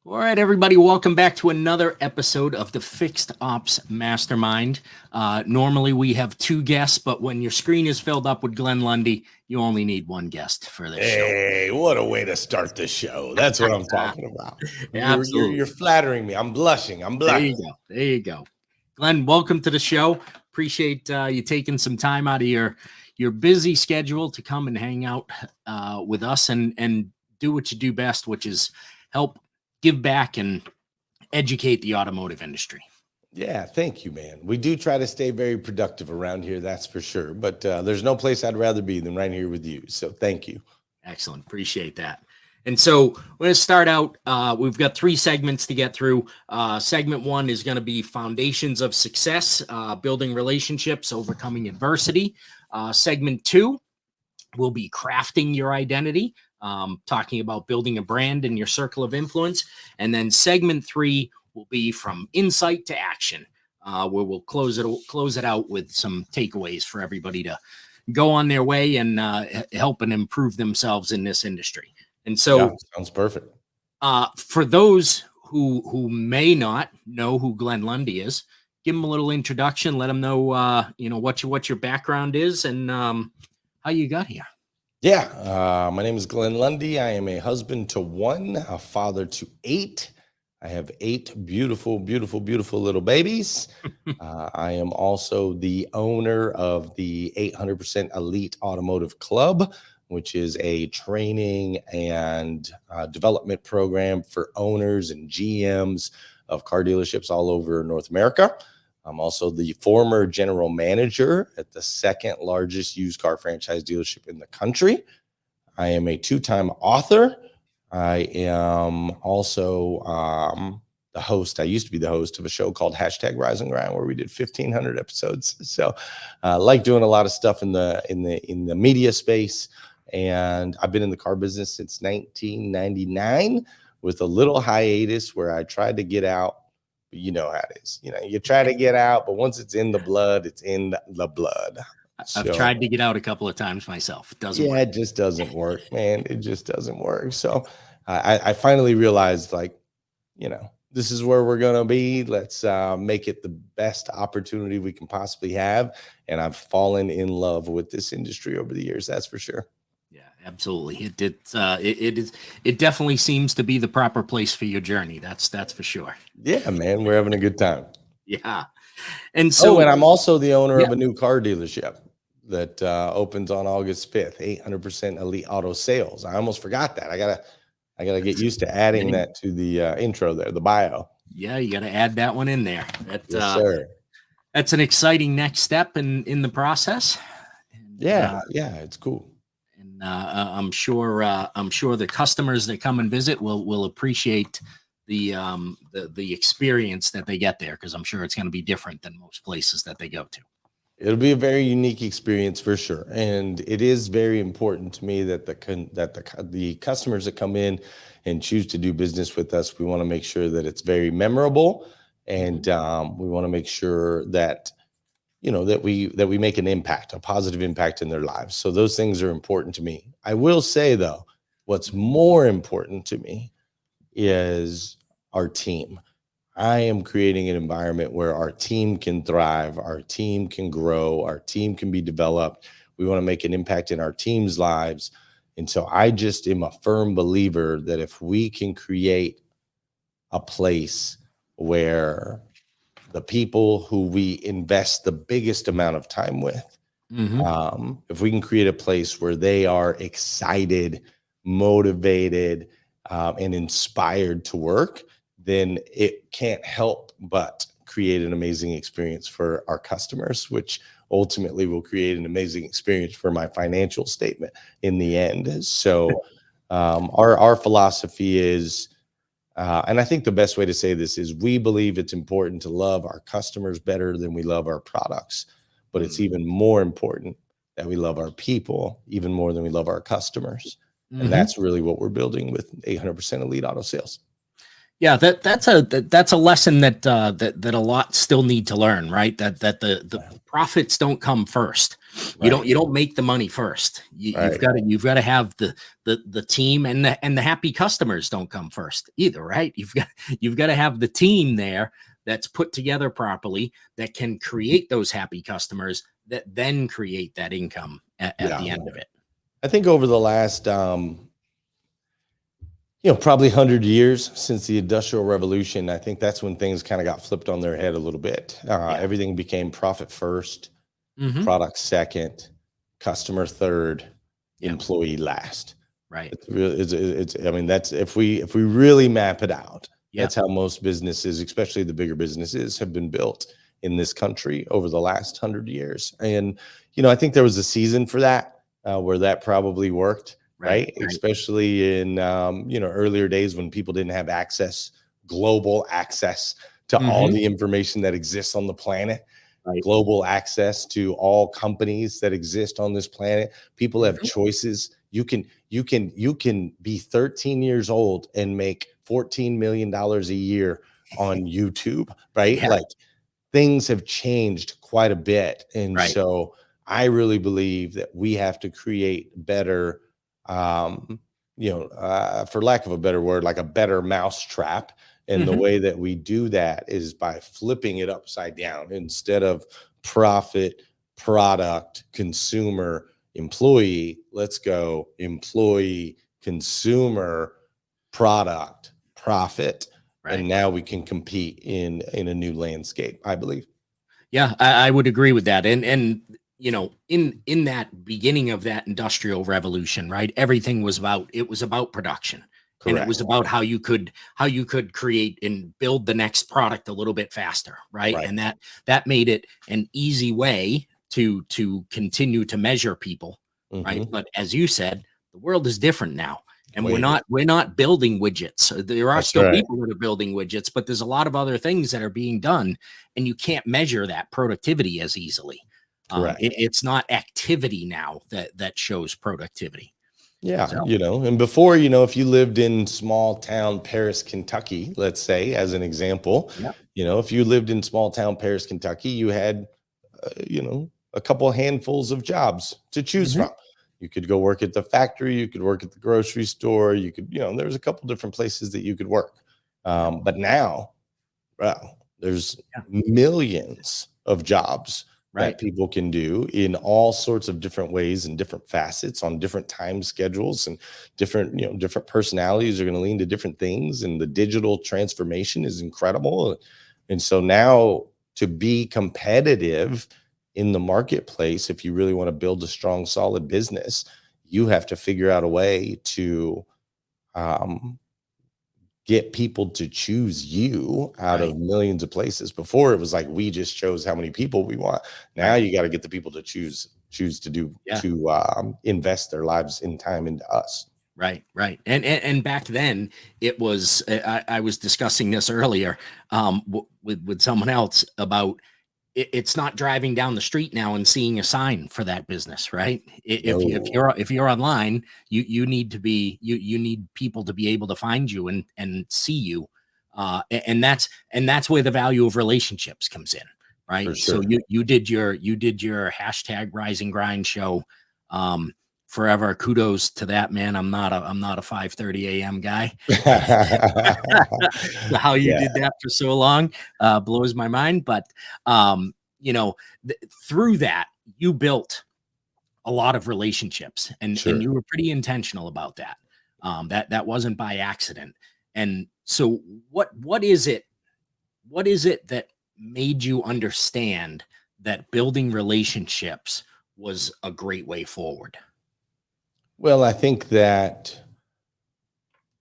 All right, everybody, welcome back to another episode of the Fixed Ops Mastermind. Normally we have two guests, but when your screen is filled up with Glenn Lundy, you only need one guest for this show. Hey, what a way to start the show. That's what I'm talking about. You're Absolutely. flattering me. I'm blushing. There you go. There you go. Glenn, welcome to the show. Appreciate you taking some time out of your busy schedule to come and hang out with us and do what you do best, which is help give back and educate the automotive industry. Yeah, thank you, man. We do try to stay very productive around here, that's for sure. But there's no place I'd rather be than right here with you. So thank you. Excellent. Appreciate that. And so we're going to start out. We've got three segments to get through. Segment one is going to be foundations of success, building relationships, overcoming adversity. Segment two will be crafting your identity, talking about building a brand in your circle of influence. And then segment three will be from insight to action, where we'll close it out with some takeaways for everybody to go on their way and help and improve themselves in this industry. And so, yeah, sounds perfect. For those who may not know who Glenn Lundy is, give them a little introduction. Let them know, what your background is and how you got here. Yeah, my name is Glenn Lundy. I am a husband to one, a father to eight. I have 8 beautiful, beautiful, beautiful little babies. I am also the owner of the 800% Elite Automotive Club, which is a training and development program for owners and GMs of car dealerships all over North America. I'm also the former general manager at the second largest used car franchise dealership in the country. I am a 2-time author. I am also the host. I used to be the host of a show called #Rise and Grind, where we did 1,500 episodes. So I like doing a lot of stuff in the media space. And I've been in the car business since 1999 with a little hiatus where I tried to get out. You know how it is. You try to get out, but once it's in the blood, it's in the blood. I've tried to get out a couple of times myself. It doesn't work. It just doesn't work, man. It just doesn't work. So I finally realized, this is where we're going to be. Let's make it the best opportunity we can possibly have. And I've fallen in love with this industry over the years. That's for sure. Yeah, absolutely. It definitely seems to be the proper place for your journey. That's for sure. Yeah, man. We're having a good time. Yeah. And so, and I'm also the owner of a new car dealership that opens on August 5th, 800% Elite Auto Sales. I almost forgot that. I gotta get used to adding that to the intro there, the bio. Yeah, you got to add that one in there. Yes, sir. That's an exciting next step in the process. Yeah, it's cool. And I'm sure the customers that come and visit will appreciate the experience that they get there, because I'm sure it's going to be different than most places that they go to. It'll be a very unique experience for sure, and it is very important to me that the customers that come in and choose to do business with us, we want to make sure that it's very memorable, and we want to make sure that that we make an impact, a positive impact in their lives. So those things are important to me. I will say though, what's more important to me is our team. I am creating an environment where our team can thrive, our team can grow, our team can be developed. We want to make an impact in our team's lives. And so I just am a firm believer that if we can create a place where the people who we invest the biggest amount of time with, if we can create a place where they are excited, motivated, and inspired to work, then it can't help but create an amazing experience for our customers, which ultimately will create an amazing experience for my financial statement in the end. So our philosophy is, and I think the best way to say this is, we believe it's important to love our customers better than we love our products, but it's even more important that we love our people even more than we love our customers. And that's really what we're building with 800% Elite Auto Sales. Yeah, that's a lesson that a lot still need to learn, right? The profits don't come first. Right. You don't make the money first. Right. You've got to have the team, and the happy customers don't come first either, right? You've got to have the team there that's put together properly, that can create those happy customers, that then create that income at Yeah. the end of it. I think over the last, probably 100 years since the Industrial Revolution, I think that's when things kind of got flipped on their head a little bit. Yeah. Everything became profit first, Hmm. product second, customer third, Yeah. employee last. Right. It's really, I mean, that's if we really map it out, Yeah. that's how most businesses, especially the bigger businesses, have been built in this country over the last 100 years. And, I think there was a season for that, where that probably worked, Right. right? Right. Especially in, earlier days when people didn't have global access to all Hmm. the information that exists on the planet, Right. global access to all companies that exist on this planet. People have Mhm. choices. You can be 13 years old and make $14 million a year on YouTube, right? Yeah. Like, things have changed quite a bit. And Right. so I really believe that we have to create better, um, for lack of a better word, like a better mousetrap. And the Mhm. way that we do that is by flipping it upside down. Instead of profit, product, consumer, employee, let's go employee, consumer, product, profit, and Right. now we can compete in a new landscape, I believe. Yeah, I would agree with that. And in that beginning of that industrial revolution, right? Everything was about production. And it was Correct. about how you could create and build the next product a little bit faster, right? Right. And that made it an easy way to continue to measure people, right? Hmm. But as you said, the world is different now. And Way different. we're not building widgets. There are That's still right. people that are building widgets, but there's a lot of other things that are being done, and you can't measure that productivity as easily. Correct. It's not activity now that shows productivity. Yeah, So and before, if you lived in small town Paris, Kentucky, let's say, as an example, yeah. if you lived in small town Paris, Kentucky, you had, a couple handfuls of jobs to choose Hmm. from. You could go work at the factory, you could work at the grocery store, you could, there was a couple different places that you could work. Yeah. But now, well, there's Yeah. millions of jobs that Right. people can do in all sorts of different ways and different facets on different time schedules, and different personalities are going to lean to different things, and the digital transformation is incredible. And so now, to be competitive in the marketplace, if you really want to build a strong, solid business, you have to figure out a way to, um, get people to choose you out Right. of millions of places. Before, it was like we just chose how many people we want. Now Right. you got to get the people to choose Yeah. to invest their lives in time into us. Right. Right. And back then, it was. I was discussing this earlier, with someone else about it's not driving down the street now and seeing a sign for that business, right? No, If you're online, you need to be you need people to be able to find you and see you, and that's where the value of relationships comes in, right? for So sure. you did your hashtag Rise and Grind show, um, forever. Kudos to that, man. I'm not a 5:30 a.m. guy. How you Yeah, did that for so long blows my mind. But um, you know, through that, you built a lot of relationships, and sure. you were pretty intentional about that. That wasn't by accident. And so, what is it? What is it that made you understand that building relationships was a great way forward? Well, I think that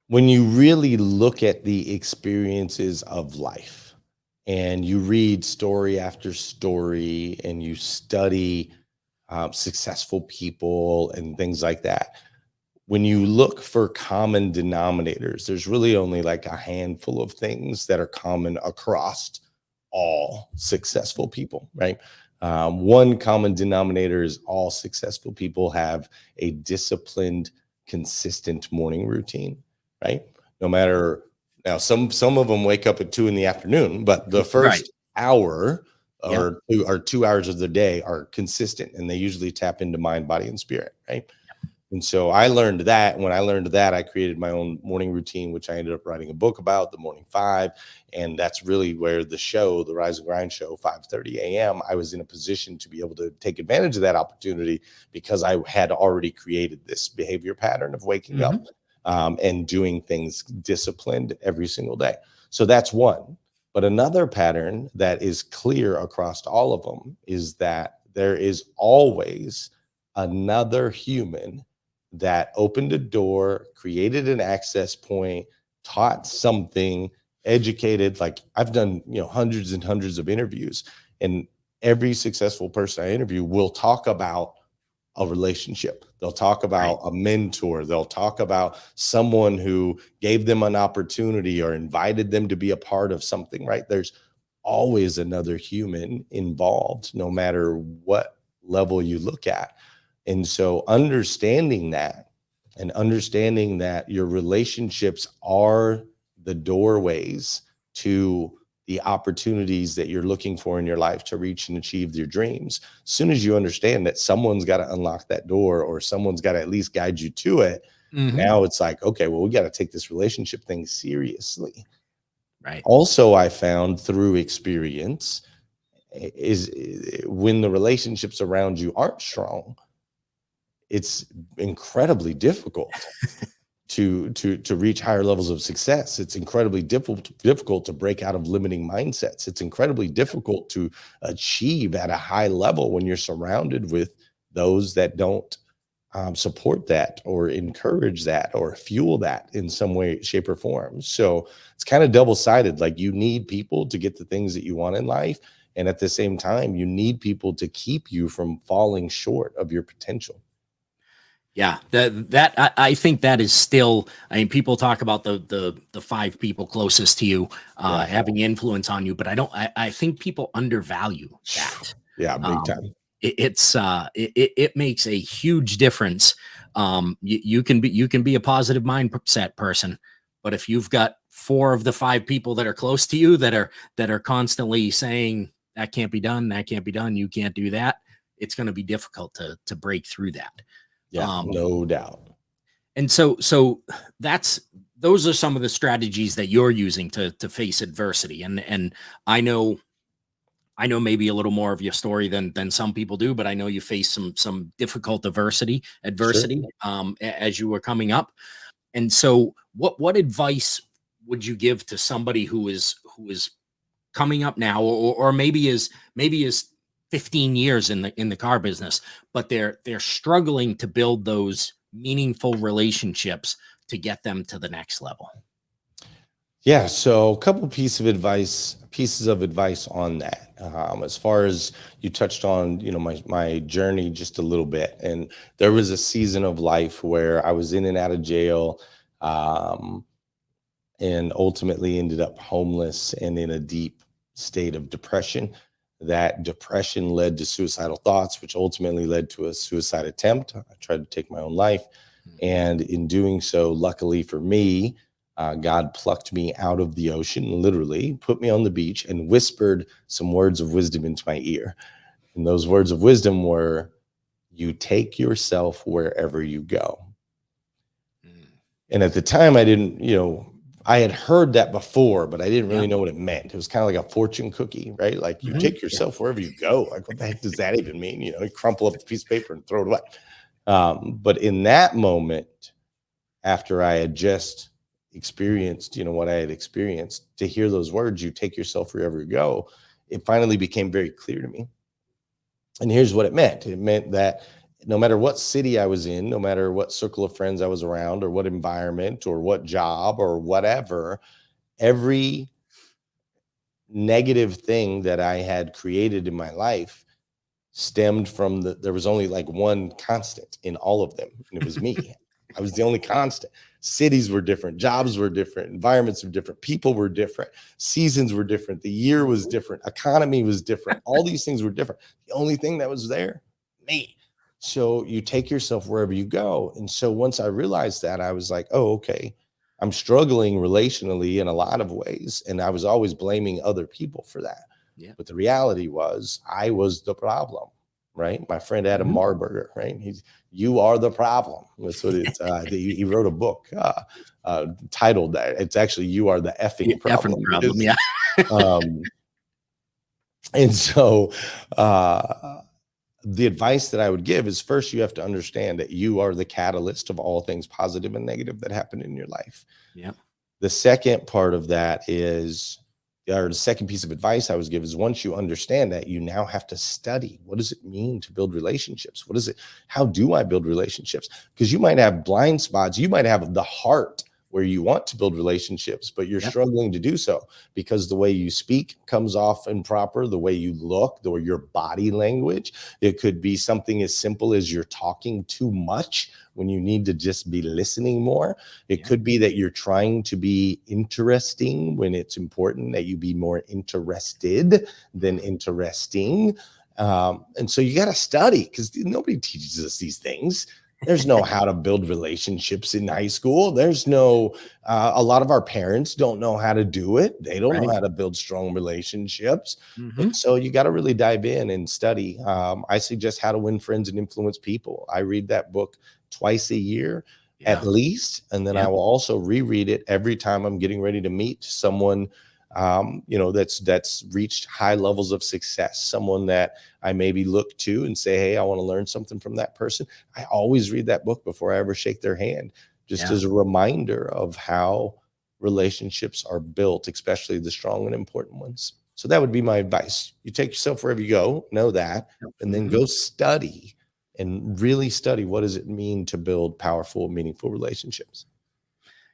when you really look at the experiences of life and you read story after story and you study, successful people and things like that, when you look for common denominators, there's really only like a handful of things that are common across all successful people, right? One common denominator is all successful people have a disciplined, consistent morning routine, right? No matter Now, some of them wake up at 2 PM, but the Right. first hour Yep. or 2 hours of the day are consistent, and they usually tap into mind, body, and spirit, right? And so I learned that. When I learned that, I created my own morning routine, which I ended up writing a book about, the Morning Five. And that's really where the show, the Rise and Grind show, 5:30 a.m., I was in a position to be able to take advantage of that opportunity because I had already created this behavior pattern of waking up and doing things disciplined every single day. So that's one. But another pattern that is clear across all of them is that there is always another human that opened a door, created an access point, taught something, educated. Like I've done, hundreds and hundreds of interviews, and every successful person I interview will talk about a relationship. They'll talk Right. about a mentor. They'll talk about someone who gave them an opportunity or invited them to be a part of something, right? There's always another human involved, no matter what level you look at. And so understanding that and understanding that your relationships are the doorways to the opportunities that you're looking for in your life to reach and achieve your dreams. As soon as you understand that someone's got to unlock that door or someone's got to at least guide you to it, Hmm. now it's like, okay, well, we got to take this relationship thing seriously. Right. Also, I found through experience is when the relationships around you aren't strong, it's incredibly difficult to reach higher levels of success. It's incredibly difficult to break out of limiting mindsets. It's incredibly difficult to achieve at a high level when you're surrounded with those that don't support that or encourage that or fuel that in some way, shape, or form. So it's kind of double-sided. Like you need people to get the things that you want in life, and at the same time, you need people to keep you from falling short of your potential. Yeah, I think that is still. I mean, people talk about the five people closest to you Yeah. having influence on you, but I don't. I think people undervalue that. Yeah, big Um, time. it makes a huge difference. You can be a positive mindset person, but if you've got four of the five people that are close to you that are constantly saying that can't be done, that can't be done, you can't do that, it's going to be difficult to break through that. Yeah, Um, no doubt. and so that's those are some of the strategies that you're using to face adversity. And I know I know maybe a little more of your story than some people do, but I know you faced some difficult Sure. adversity as you were coming up. And so what advice would you give to somebody who is coming up now, or maybe is 15 years in the car business, but they're struggling to build those meaningful relationships to get them to the next level? Yeah, so a couple pieces of advice on that. As far as you touched on, my journey just a little bit, and there was a season of life where I was in and out of jail, um, and ultimately ended up homeless and in a deep state of depression. That depression led to suicidal thoughts, which ultimately led to a suicide attempt. I tried to take my own life. And in doing so, luckily for me, God plucked me out of the ocean, literally put me on the beach and whispered some words of wisdom into my ear. And those words of wisdom were, you take yourself wherever you go. Mm. And at the time, I didn't, I had heard that before, but I didn't Yeah. really know what it meant. It was kind of like a fortune cookie, right? Like you Mhm. take Yeah. yourself wherever you go. Like, what the heck does that even mean? You crumple up the piece of paper and throw it away. But in that moment, after I had just experienced, what I had experienced, to hear those words, you take yourself wherever you go, it finally became very clear to me. And here's what it meant. It meant that no matter what city I was in, no matter what circle of friends I was around, or what environment, or what job, or whatever, every negative thing that I had created in my life stemmed from there was only like one constant in all of them, and it was me. I was the only constant. Cities were different, jobs were different, environments were different, people were different, seasons were different, the year was different, economy was different, all these things were different. The only thing that was there, me. So you take yourself wherever you go. And so once I realized that, I was like, oh, okay. I'm struggling relationally in a lot of ways. And I was always blaming other people for that. Yeah. But the reality was I was the problem, right? My friend Adam Marburger, right? You are the problem. That's what it's, he wrote a book titled that. It's actually, You Are the Effing Problem. Effing problem. Yeah. Um, and so, the advice that I would give is, first, you have to understand that you are the catalyst of all things positive and negative that happen in your life. Yeah. The second part of that is, or the second piece of advice I was given is, once you understand that, you now have to study. What does it mean to build relationships? How do I build relationships? Because you might have blind spots. You might have the heart where you want to build relationships, but you're struggling to do so because the way you speak comes off improper, the way you look, your body language. It could be something as simple as you're talking too much when you need to just be listening more. It could be that you're trying to be interesting when it's important that you be more interested than interesting. And so you got to study, because nobody teaches us these things. There's no how to build relationships in high school. There's no, a lot of our parents don't know how to do it. They don't know how to build strong relationships. And so you got to really dive in and study. I suggest How to Win Friends and Influence People. I read that book twice a year at least. And then I will also reread it every time I'm getting ready to meet someone, that's reached high levels of success, someone that I maybe look to and say, hey, I want to learn something from that person. I always read that book before I ever shake their hand, just as a reminder of how relationships are built, especially the strong and important ones. So that would be my advice. You take yourself wherever you go, know that, and then go study and really study, what does it mean to build powerful, meaningful relationships?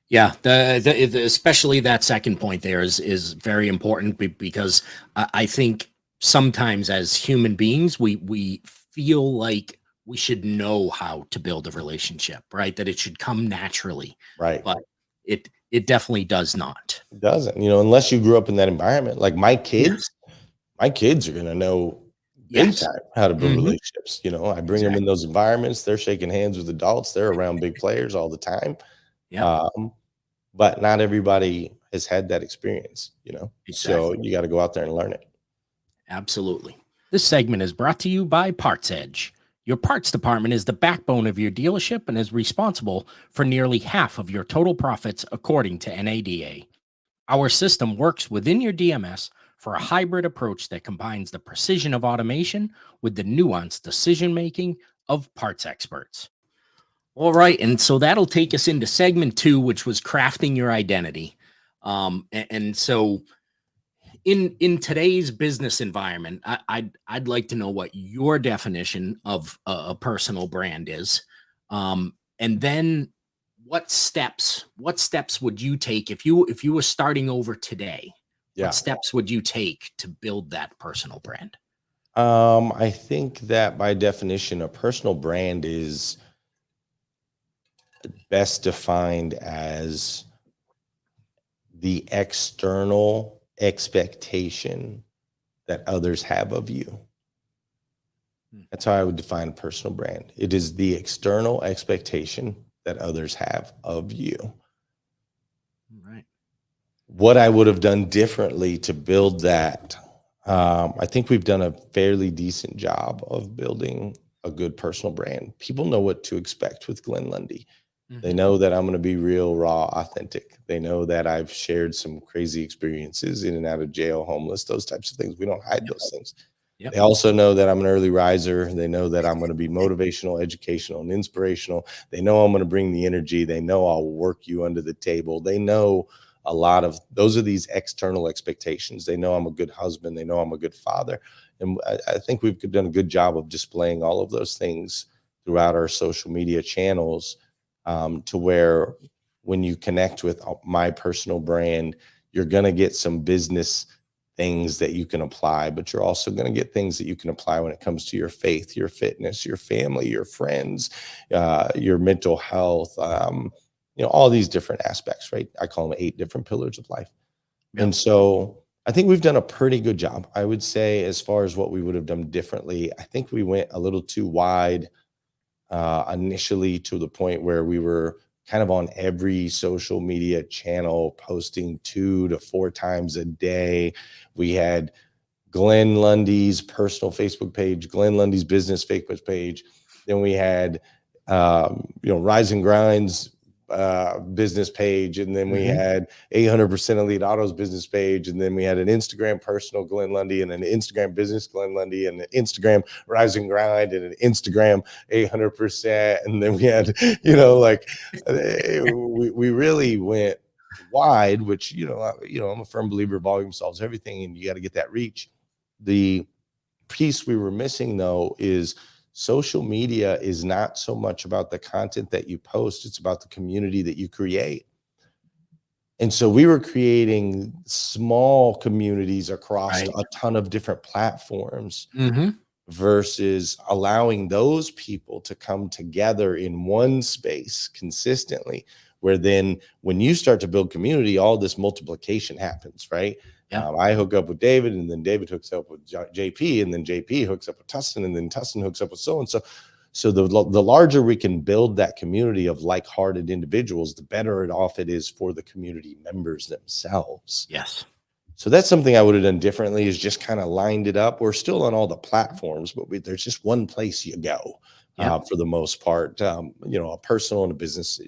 Yeah, especially that second point there is very important, because I think sometimes as human beings we feel like we should know how to build a relationship, right? That it should come naturally, Right. but it definitely does not. It doesn't, unless you grew up in that environment. Like my kids are going to know big Yes. time how to build relationships. I bring them in Exactly. those environments. They're shaking hands with adults. They're around big players all the time. Yeah. But not everybody has had that experience, so Exactly. you got to go out there and learn it. Absolutely. This segment is brought to you by Parts Edge. Your parts department is the backbone of your dealership and is responsible for nearly half of your total profits, according to NADA. Our system works within your DMS for a hybrid approach that combines the precision of automation with the nuanced decision making of parts experts. All right, and so that'll take us into segment 2, which was crafting your identity. And so in today's business environment, I'd like to know what your definition of a personal brand is, and then what steps would you take if you were starting over today? Yeah. What steps would you take to build that personal brand? I think that by definition, a personal brand is best defined as the external expectation that others have of you. That's how I would define a personal brand. It is the external expectation that others have of you. Right. What I would have done differently to build that, I think we've done a fairly decent job of building a good personal brand. People know what to expect with Glenn Lundy. They know that I'm going to be real, raw, authentic. They know that I've shared some crazy experiences in and out of jail, homeless, those types of things. We don't hide those things. Yep. They also know that I'm an early riser. They know that I'm going to be motivational, educational, and inspirational. They know I'm going to bring the energy. They know I'll work you under the table. They know a lot of those are these external expectations. They know I'm a good husband. They know I'm a good father. And I think we've done a good job of displaying all of those things throughout our social media channels, to where when you connect with my personal brand, you're going to get some business things that you can apply, but you're also going to get things that you can apply when it comes to your faith, your fitness, your family, your friends, your mental health, all these different aspects, right? I call them 8 different pillars of life. Yep. And so I think we've done a pretty good job. I would say, as far as what we would have done differently, I think we went a little too wide initially, to the point where we were kind of on every social media channel, posting 2 to 4 times a day. We had Glenn Lundy's personal Facebook page, Glenn Lundy's business Facebook page. Then we had, Rise and Grind's business page. And then we had 800% Elite Auto's business page. And then we had an Instagram personal Glenn Lundy and an Instagram business Glenn Lundy and an Instagram Rise and Grind and an Instagram 800%. And then we had, we really went wide, which, I'm a firm believer volume solves everything and you got to get that reach. The piece we were missing though is social media is not so much about the content that you post, it's about the community that you create. And so we were creating small communities across a ton of different platforms versus allowing those people to come together in one space consistently, where then when you start to build community, all this multiplication happens, right? I hook up with David, and then David hooks up with JP, and then JP hooks up with Tustin, and then Tustin hooks up with so-and-so. So the larger we can build that community of like-hearted individuals, the better off it is for the community members themselves. Yes. So that's something I would have done differently, is just kind of lined it up. We're still on all the platforms, but there's just one place you go for the most part, a personal and a business,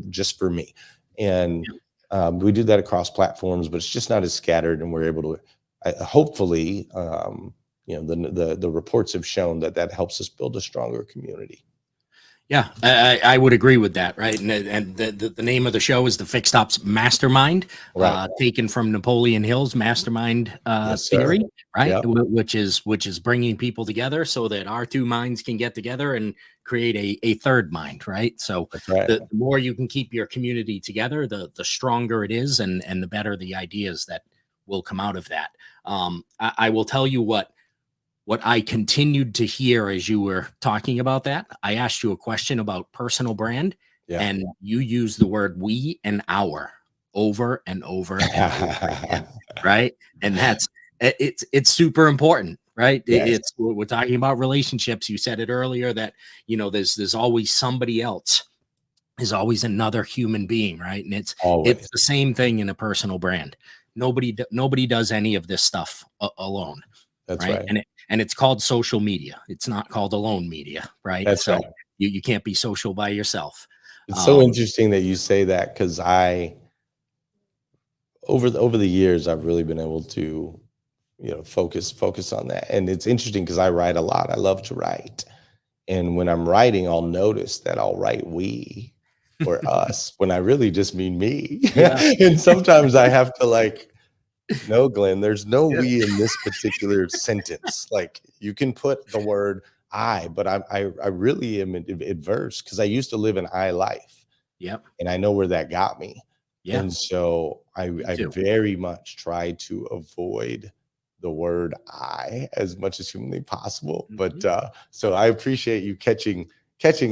just for me. And we do that across platforms, but it's just not as scattered, and we're able to, hopefully, the reports have shown that helps us build a stronger community. Yeah, I would agree with that, right? And the name of the show is the Fixed Ops Mastermind, taken from Napoleon Hill's mastermind theory, right? Yep. Which is bringing people together so that our two minds can get together and create a third mind, right? So the more you can keep your community together, the stronger it is, and the better the ideas that will come out of that. I will tell you what I continued to hear as you were talking about that. I asked you a question about personal brand, and you used the word we and our over and over and over again, right? And it's super important, right? Yes. We're talking about relationships. You said it earlier that, there's always somebody else. There's always another human being, right? And it's the same thing in a personal brand. Nobody does any of this stuff alone. That's right. And it's called social media. It's not called alone media, right? That's right. You can't be social by yourself. It's so interesting that you say that, because over the years, I've really been able to, focus on that. And it's interesting because I write a lot. I love to write. And when I'm writing, I'll notice that I'll write we or us when I really just mean me. And sometimes I have to no, Glenn, there's no we in this particular sentence. Like, you can put the word I, but I really am adverse, because I used to live an I life. Yep. And I know where that got me. Yeah. And so I very much try to avoid the word I as much as humanly possible. But so I appreciate you catching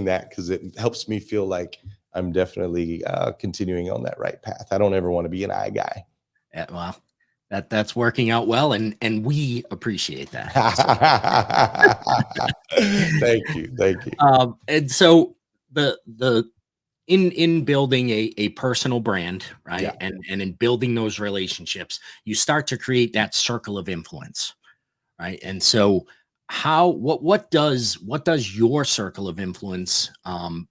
that, because it helps me feel like I'm definitely continuing on that right path. I don't ever want to be an I guy. Yeah, well, that's working out well, and we appreciate that. Thank you. And so the in building a personal brand, right, and in building those relationships, you start to create that circle of influence, right? And so what does your circle of influence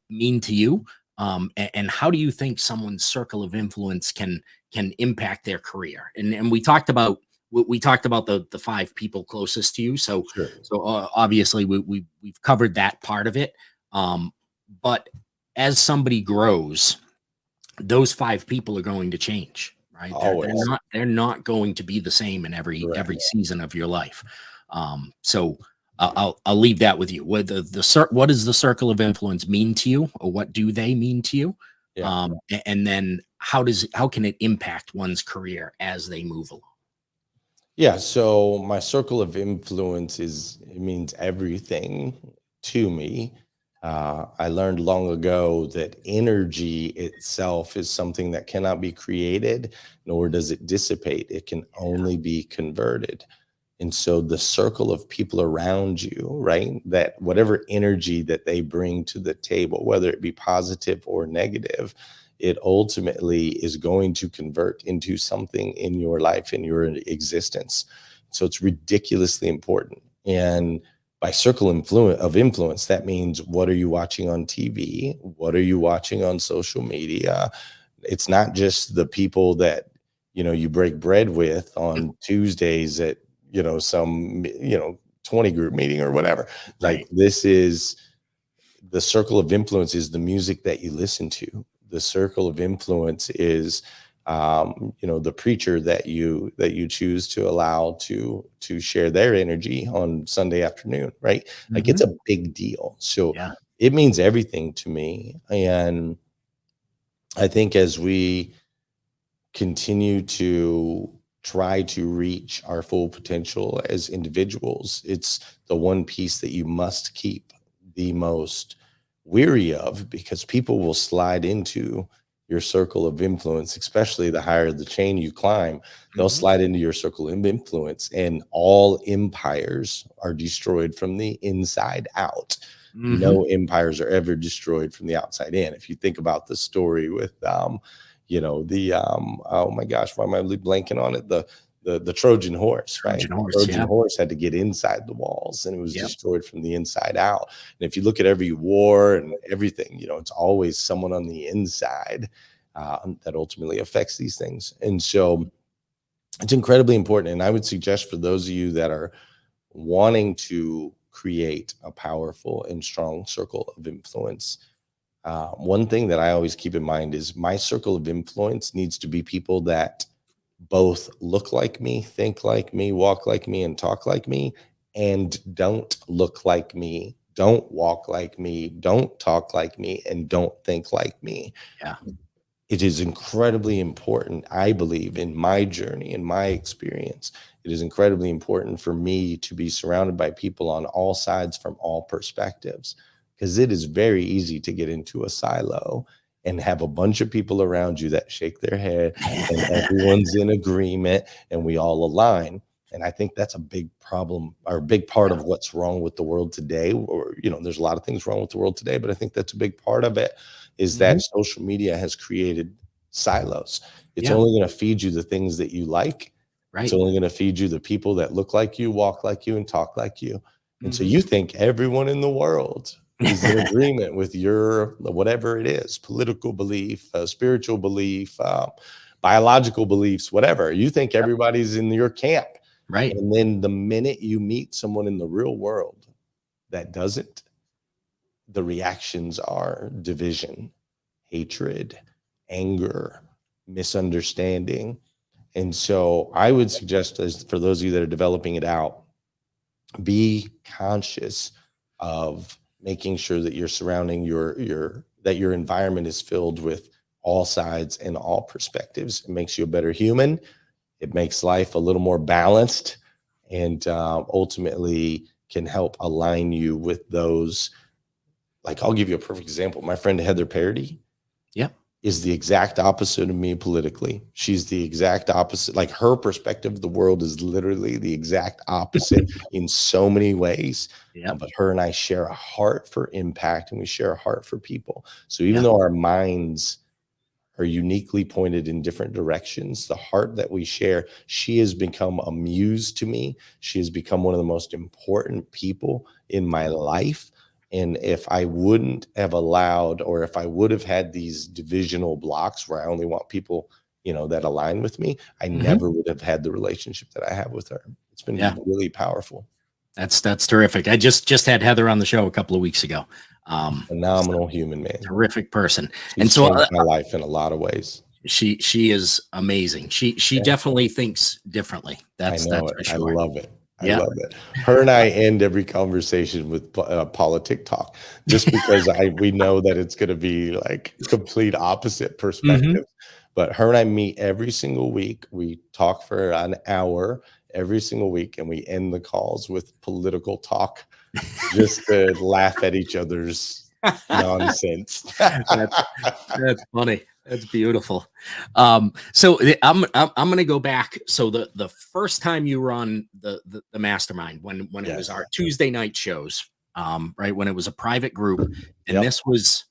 mean to you, and how do you think someone's circle of influence can impact their career? And we talked about the 5 people closest to you. So obviously we've covered that part of it. But as somebody grows, those 5 people are going to change, right? They're not going to be the same in every season of your life. So I'll leave that with you. What does the circle of influence mean to you, or what do they mean to you? And then how can it impact one's career as they move along? Yeah. So my circle of influence it means everything to me. I learned long ago that energy itself is something that cannot be created, nor does it dissipate. It can only be converted. And so the circle of people around you, right, that whatever energy that they bring to the table, whether it be positive or negative, it ultimately is going to convert into something in your life, in your existence. So it's ridiculously important. And by circle of influence, that means, what are you watching on TV? What are you watching on social media? It's not just the people that, you break bread with on Tuesdays at, some, 20 group meeting or whatever. Like, Right. this is the circle of influence, is the music that you listen to. The circle of influence is, the preacher that you choose to allow to share their energy on Sunday afternoon, right? Like, it's a big deal. So Yeah. it means everything to me. And I think as we continue to try to reach our full potential as individuals, it's the one piece that you must keep the most weary of, because people will slide into your circle of influence, especially the higher the chain you climb. They'll slide into your circle of influence, and all empires are destroyed from the inside out. No empires are ever destroyed from the outside in. If you think about the story with oh my gosh, why am I blanking on it? The Trojan horse, right? Trojan horse. Trojan Yeah. horse had to get inside the walls, and it was Yep. destroyed from the inside out. And if you look at every war and everything, it's always someone on the inside that ultimately affects these things. And so it's incredibly important. And I would suggest, for those of you that are wanting to create a powerful and strong circle of influence, one thing that I always keep in mind is, my circle of influence needs to be people that both look like me, think like me, walk like me, and talk like me, and don't look like me, don't walk like me, don't talk like me, and don't think like me. Yeah. It is incredibly important, I believe, in my journey, in my experience. It is incredibly important for me to be surrounded by people on all sides, from all perspectives, because it is very easy to get into a silo and have a bunch of people around you that shake their head, and everyone's in agreement, and we all align. And I think that's a big problem, or a big part of what's wrong with the world today. Or, there's a lot of things wrong with the world today, but I think that's a big part of it, is that social media has created silos. It's Yeah. only going to feed you the things that you like. It's Right. only going to feed you the people that look like you, walk like you, and talk like you. And so you think everyone in the world is in agreement with your, whatever it is, political belief, spiritual belief, biological beliefs, whatever. You think everybody's in your camp. Right. And then the minute you meet someone in the real world that doesn't, the reactions are division, hatred, anger, misunderstanding. And so I would suggest, as for those of you that are developing it out, be conscious of making sure that you're surrounding that your environment is filled with all sides and all perspectives. It makes you a better human. It makes life a little more balanced, and ultimately can help align you with those. Like, I'll give you a perfect example. My friend Heather Parody Yep. is the exact opposite of me politically. She's the exact opposite. Like, her perspective of the world is literally the exact opposite in so many ways. Yep. But her and I share a heart for impact, and we share a heart for people. So even Yeah. though our minds are uniquely pointed in different directions, the heart that we share, she has become a muse to me. She has become one of the most important people in my life. And if I wouldn't have allowed, or if I would have had these divisional blocks where I only want people, that align with me, I never would have had the relationship that I have with her. It's been Yeah. really powerful. That's terrific. I just had Heather on the show a couple of weeks ago. Phenomenal human, man. Terrific person. And She's so changed my life in a lot of ways. she is amazing. She definitely thinks differently. I That's know for it. I sure. love it. I Yeah. love it. Her and I end every conversation with politic talk, just because we know that it's going to be like complete opposite perspective. But her and I meet every single week. We talk for an hour every single week, and we end the calls with political talk, just to laugh at each other's nonsense. That's funny. That's beautiful. I'm going to go back. So the first time you were on the mastermind, when it was Yes. our Tuesday night shows, right, when it was a private group, and Yep. this was,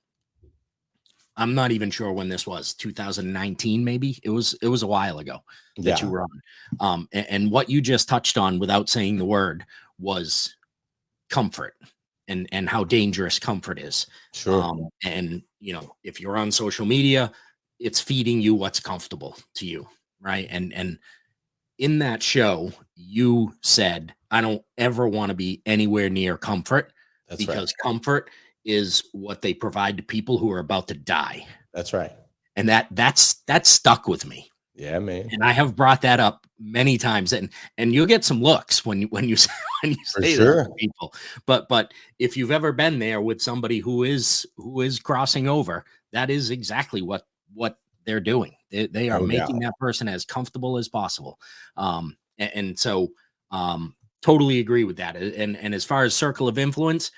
I'm not even sure when this was, 2019 maybe. It was a while ago that you Yeah. were on. And what you just touched on without saying the word was comfort, and how dangerous comfort is. Sure. And if you're on social media, it's feeding you what's comfortable to you, right? And in that show, you said, I don't ever want to be anywhere near comfort, That's right. because comfort is what they provide to people who are about to die. That's right. And that's stuck with me. Yeah, man. And I have brought that up many times, and you'll get some looks when you say, when you For say that sure. to people. But if you've ever been there with somebody who is crossing over, that is exactly what they're doing. They are No making doubt. that person as comfortable as possible. And so totally agree with that. And as far as circle of influence,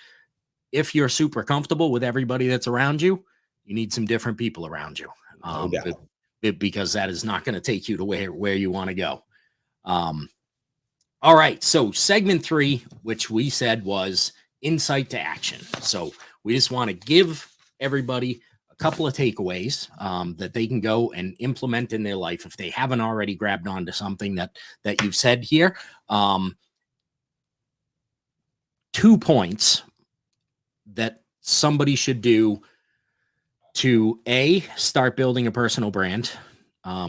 if you're super comfortable with everybody that's around you, you need some different people around you. No Um, doubt. because that is not going to take you to where you want to go. Um, all right. So segment 3, which we said was insight to action. So we just want to give everybody a couple of takeaways that they can go and implement in their life if they haven't already grabbed onto something that you've said here. 2 points that somebody should do to start building a personal brand,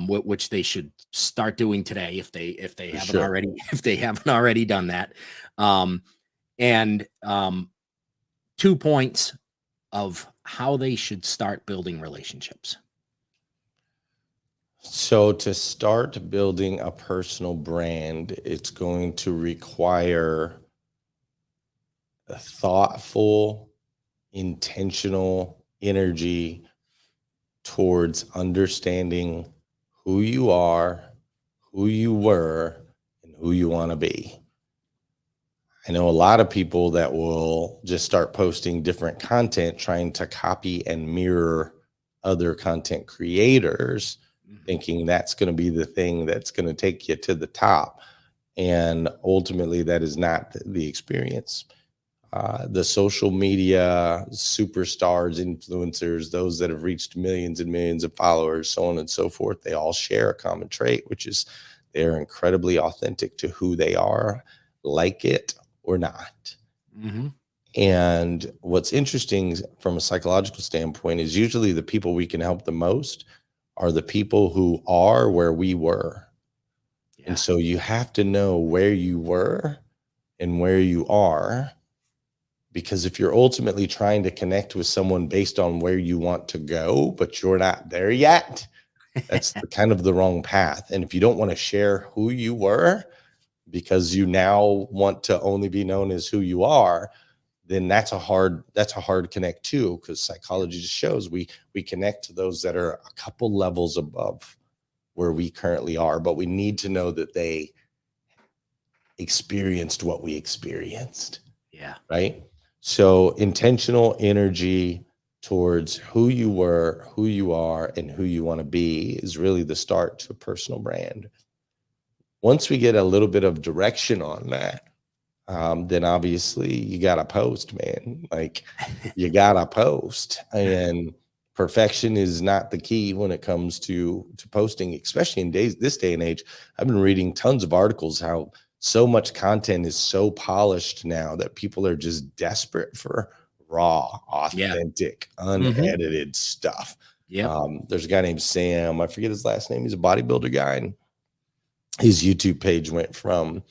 which they should start doing today if they For haven't sure. already if they haven't already done that. And 2 points of how they should start building relationships. So to start building a personal brand, it's going to require a thoughtful, intentional energy towards understanding who you are, who you were, and who you want to be. I know a lot of people that will just start posting different content, trying to copy and mirror other content creators, Mhm. thinking that's going to be the thing that's going to take you to the top. And ultimately, that is not the experience. The social media superstars, influencers, those that have reached millions and millions of followers, so on and so forth, they all share a common trait, which is they're incredibly authentic to who they are, like it or not. Mhm. And what's interesting from a psychological standpoint is usually the people we can help the most are the people who are where we were. And Yeah. so you have to know where you were and where you are, because if you're ultimately trying to connect with someone based on where you want to go, but you're not there yet, that's the kind of the wrong path. And if you don't want to share who you were because you now want to only be known as who you are, then that's a hard connect too, because Yeah. psychology just shows we connect to those that are a couple levels above where we currently are, but we need to know that they experienced what we experienced, Yeah. right? So intentional energy towards who you were, who you are, and who you want to be is really the start to a personal brand. Once we get a little bit of direction on that, then obviously you got to post, man. Like you got to post, and perfection is not the key when it comes to posting, especially in this day and age. I've been reading tons of articles how so much content is so polished now that people are just desperate for raw, Yeah. authentic, Mhm. unedited stuff. Yep. There's a guy named Sam. I forget his last name. He's a bodybuilder guy, and his YouTube page went from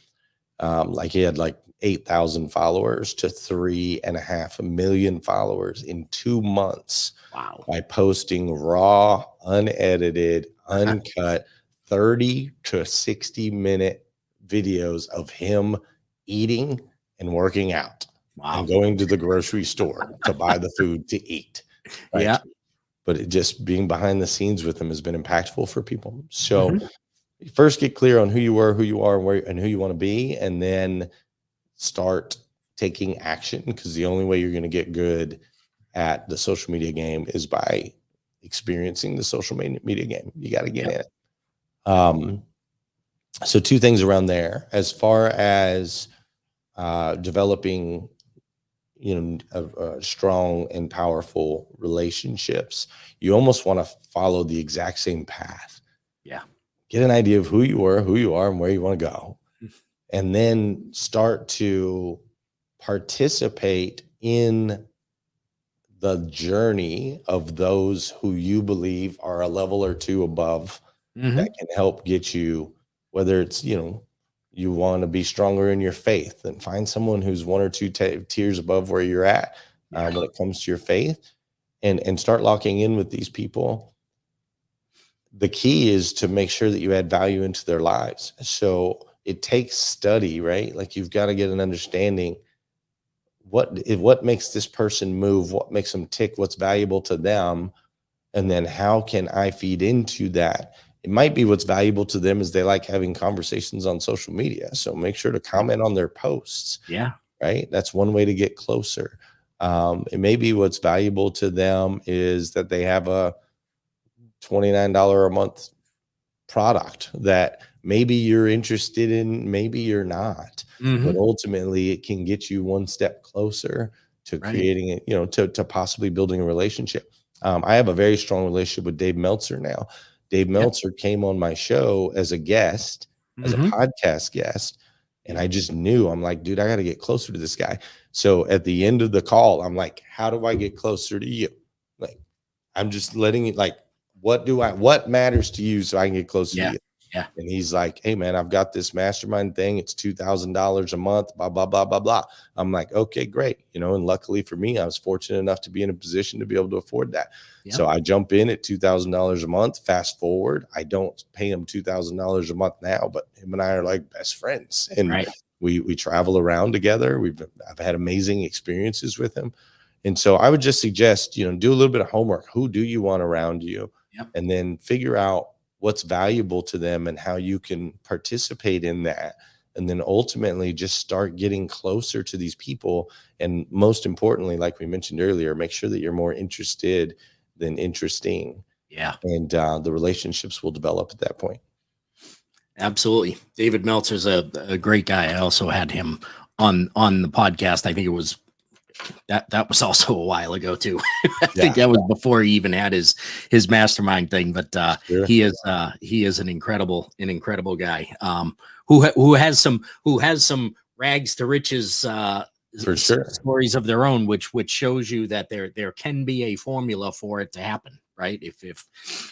like he had like 8,000 followers to 3.5 million followers in 2 months Wow. by posting raw, unedited, uncut, 30 to 60-minute videos of him eating and working out and Wow. going to the grocery store to buy the food to eat. Like, Yeah. but it just being behind the scenes with him has been impactful for people. So Mhm. first get clear on who you were, who you are, and who you want to be, and then start taking action, because the only way you're going to get good at the social media game is by experiencing the social media game. You got to get Yep. in it. So two things around there. As far as developing, strong and powerful relationships, you almost want to follow the exact same path. Yeah. Get an idea of who you are, and where you want to go, and then start to participate in the journey of those who you believe are a level or two above that can help get you, whether it's, you want to be stronger in your faith, then find someone who's one or two tiers above where you're at when it comes to your faith, and start locking in with these people. The key is to make sure that you add value into their lives. So it takes study, right? Like you've got to get an understanding what makes this person move, what makes them tick, what's valuable to them, and then how can I feed into that. It might be what's valuable to them is they like having conversations on social media, so make sure to comment on their posts. Right, that's one way to get closer. It may be what's valuable to them is that they have a $29 a month product that maybe you're interested in, maybe you're not, but ultimately it can get you one step closer to creating it, to possibly building a relationship. I have a very strong relationship with Dave Meltzer now. Dave Meltzer came on my show as a guest, as a podcast guest, and I just knew, I'm like, dude, I got to get closer to this guy. So at the end of the call, I'm like, how do I get closer to you? Like, I'm just letting it, like, what matters to you so I can get closer to you? And he's like, hey man, I've got this mastermind thing. It's $2,000 a month, blah, blah, blah, blah, blah. I'm like, okay, great. And luckily for me, I was fortunate enough to be in a position to be able to afford that. So I jump in at $2,000 a month. Fast forward, I don't pay him $2,000 a month now, but him and I are like best friends, and we travel around together. I've had amazing experiences with him. And so I would just suggest, do a little bit of homework. Who do you want around you? And then figure out what's valuable to them and how you can participate in that. And then ultimately just start getting closer to these people. And most importantly, like we mentioned earlier, make sure that you're more interested than interesting. And the relationships will develop at that point. Absolutely. David Meltzer's a great guy. I also had him on the podcast. I think it was that was also a while ago too. I think that was before he even had his mastermind thing, but he is an incredible guy, who has some rags to riches for sure stories of their own, which shows you that there can be a formula for it to happen, right? If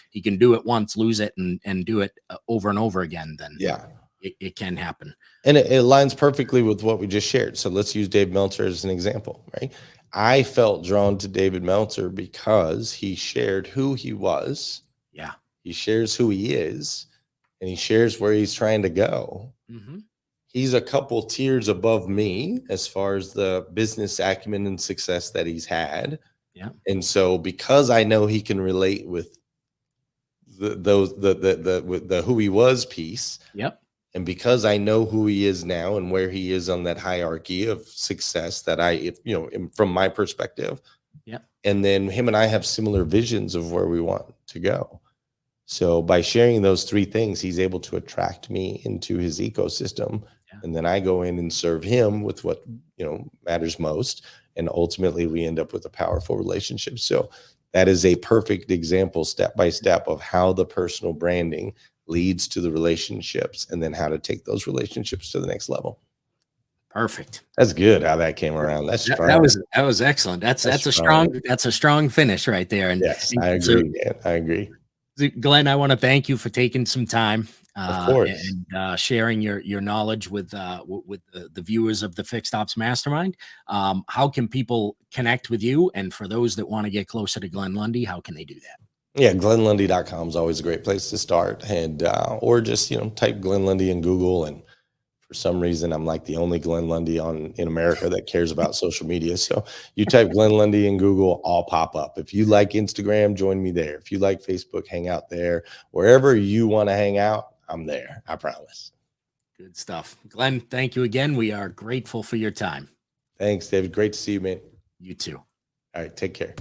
he can do it once, lose it, and do it over and over again, then it can happen. And it aligns perfectly with what we just shared. So let's use Dave Meltzer as an example, right? I felt drawn to David Meltzer because he shared who he was. He shares who he is, and he shares where he's trying to go. He's a couple tiers above me as far as the business acumen and success that he's had. And so because I know he can relate with the who he was piece. And because I know who he is now and where he is on that hierarchy of success that from my perspective. And then him and I have similar visions of where we want to go. So by sharing those three things, he's able to attract me into his ecosystem. And then I go in and serve him with what, matters most. And ultimately we end up with a powerful relationship. So that is a perfect example, step by step, of how the personal branding leads to the relationships, and then how to take those relationships to the next level. Perfect. That's good how that came around. That's strong. That was excellent. That's a strong finish right there. And yes, I agree. I agree. Glenn, I want to thank you for taking some time of course. and sharing your knowledge with the viewers of the Fixed Ops Mastermind. How can people connect with you? And for those that want to get closer to Glenn Lundy, how can they do that? Yeah, GlennLundy.com is always a great place to start, and or just type Glenn Lundy in Google, and for some reason I'm like the only Glenn Lundy in America that cares about social media. So you type Glenn Lundy in Google, I'll pop up. If you like Instagram, join me there. If you like Facebook, hang out there. Wherever you want to hang out, I'm there. I promise. Good stuff. Glenn, thank you again. We are grateful for your time. Thanks, David. Great to see you, man. You too. All right, take care.